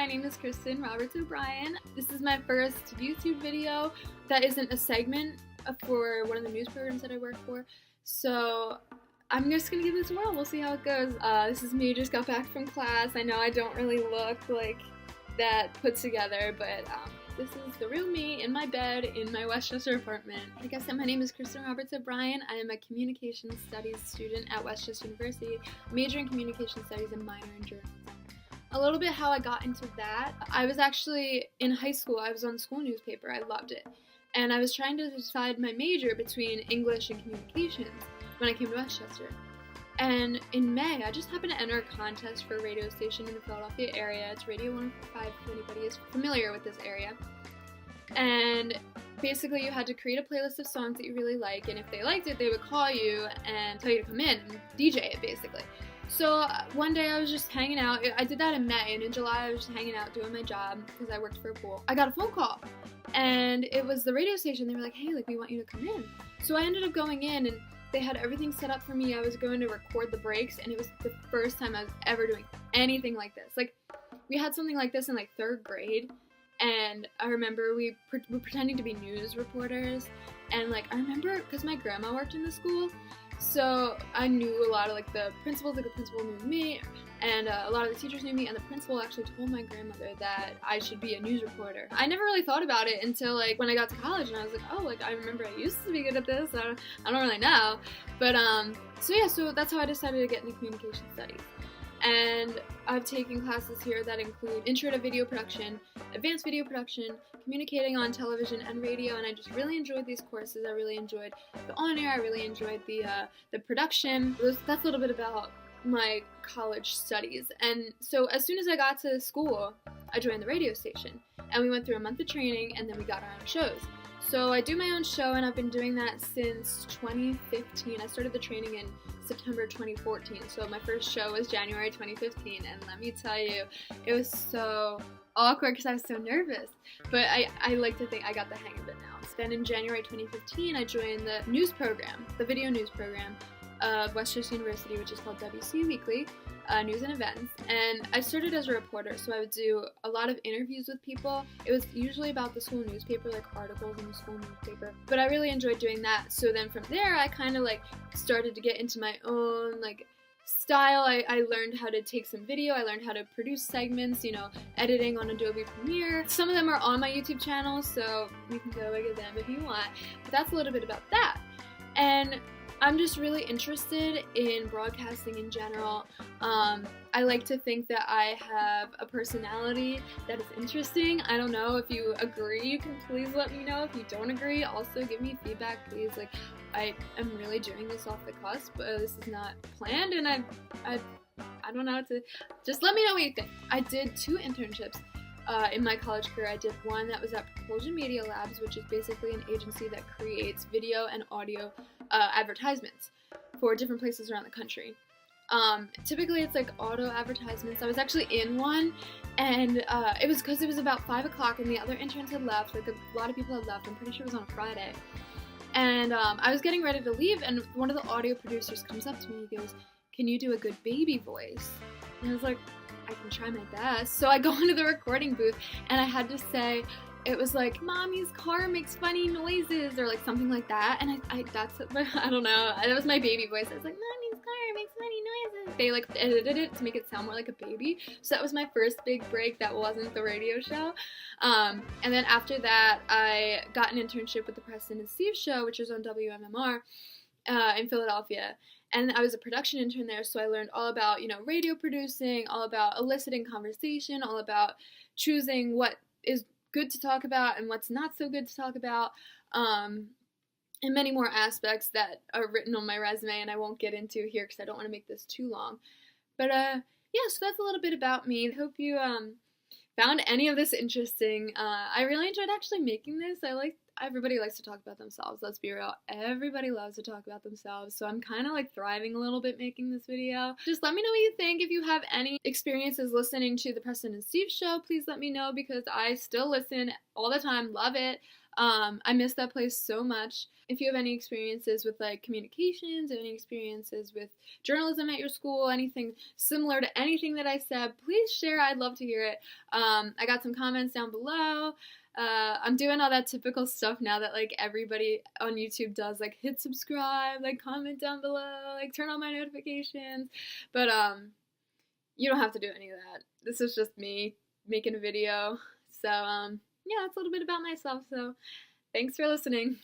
my name is Kristin Roberts O'Brien. This is my first YouTube video that isn't a segment for one of the news programs that I work for. So I'm just gonna give this a whirl. We'll see how it goes. This is me, just got back from class. I know I don't really look like that put together, but this is the real me in my bed in my Westchester apartment. Like I said, my name is Kristin Roberts O'Brien. I am a communication studies student at Westchester University, major in communication studies and minor in journalism. A little bit how I got into that. I was actually in high school. I was on school newspaper. I loved it. And I was trying to decide my major between English and communications when I came to Westchester. And in May, I just happened to enter a contest for a radio station in the Philadelphia area. It's Radio 105 if anybody is familiar with this area. And basically you had to create a playlist of songs that you really like, and if they liked it, they would call you and tell you to come in and DJ it, basically. So one day I was just hanging out. I did that in May, and in July I was just hanging out doing my job because I worked for a pool. I got a phone call, and it was the radio station. They were like, hey, we want you to come in. So I ended up going in, and they had everything set up for me. I was going to record the breaks, and it was the first time I was ever doing anything like this. Like, we had something like this in like 3rd grade, and I remember we were pretending to be news reporters, and like I remember because my grandma worked in the school, so I knew a lot of like the principals. Like the principal knew me, and a lot of the teachers knew me, and the principal actually told my grandmother that I should be a news reporter. I never really thought about it until like when I got to college, and I was like, oh, like I remember I used to be good at this. I don't really know, but so that's how I decided to get into communication studies. And I've taken classes here that include Intro to Video Production, Advanced Video Production, Communicating on Television and Radio, and I just really enjoyed these courses. I really enjoyed the on-air, I really enjoyed the production. That's a little bit about my college studies. And so as soon as I got to school, I joined the radio station, and we went through a month of training, and then we got our own shows. So I do my own show, and I've been doing that since 2015. I started the training in September 2014, so my first show was January 2015, and let me tell you, it was so awkward because I was so nervous, but I like to think I got the hang of it now. Then in January 2015, I joined the news program, the video news program of Westchester University, which is called WC Weekly, News and Events, and I started as a reporter, so I would do a lot of interviews with people. It was usually about the school newspaper, like articles in the school newspaper, but I really enjoyed doing that. So then from there, I kind of like started to get into my own like style. I learned how to take some video, I learned how to produce segments, editing on Adobe Premiere. Some of them are on my YouTube channel, so you can go look at them if you want, but that's a little bit about that. And I'm just really interested in broadcasting in general. I like to think that I have a personality that is interesting. I don't know if you agree, you can please let me know. If you don't agree, also give me feedback, please. Like, I am really doing this off the cusp. This is not planned, and I don't know how to, just let me know what you think. I did 2 internships in my college career. I did one that was at Propulsion Media Labs, which is basically an agency that creates video and audio advertisements for different places around the country. Typically it's like auto advertisements. I was actually in one, and it was because it was about 5 o'clock and the other interns had left. Like a lot of people had left. I'm pretty sure it was on a Friday. And I was getting ready to leave, and one of the audio producers comes up to me and he goes, "Can you do a good baby voice?" And I was like, I can try my best. So I go into the recording booth, and I had to say, it was like, "Mommy's car makes funny noises," or like something like that. And I don't know, that was my baby voice. I was like, "Mommy's car makes funny noises." They like edited it to make it sound more like a baby. So that was my first big break that wasn't the radio show. And then after that, I got an internship with the Preston and Steve show, which was on WMMR in Philadelphia. And I was a production intern there, so I learned all about, radio producing, all about eliciting conversation, all about choosing what is good to talk about and what's not so good to talk about, and many more aspects that are written on my resume, and I won't get into here because I don't want to make this too long. But yeah, so that's a little bit about me. I hope you found any of this interesting. I really enjoyed actually making this. Everybody likes to talk about themselves, let's be real. Everybody loves to talk about themselves, so I'm kind of like thriving a little bit making this video. Just let me know what you think. If you have any experiences listening to the Preston and Steve show, please let me know, because I still listen all the time, love it. I miss that place so much. If you have any experiences with like communications, any experiences with journalism at your school, anything similar to anything that I said, please share. I'd love to hear it. I got some comments down below. I'm doing all that typical stuff now that like everybody on YouTube does, like hit subscribe, like comment down below, like turn on my notifications. But you don't have to do any of that. This is just me making a video. So yeah, it's a little bit about myself. So thanks for listening.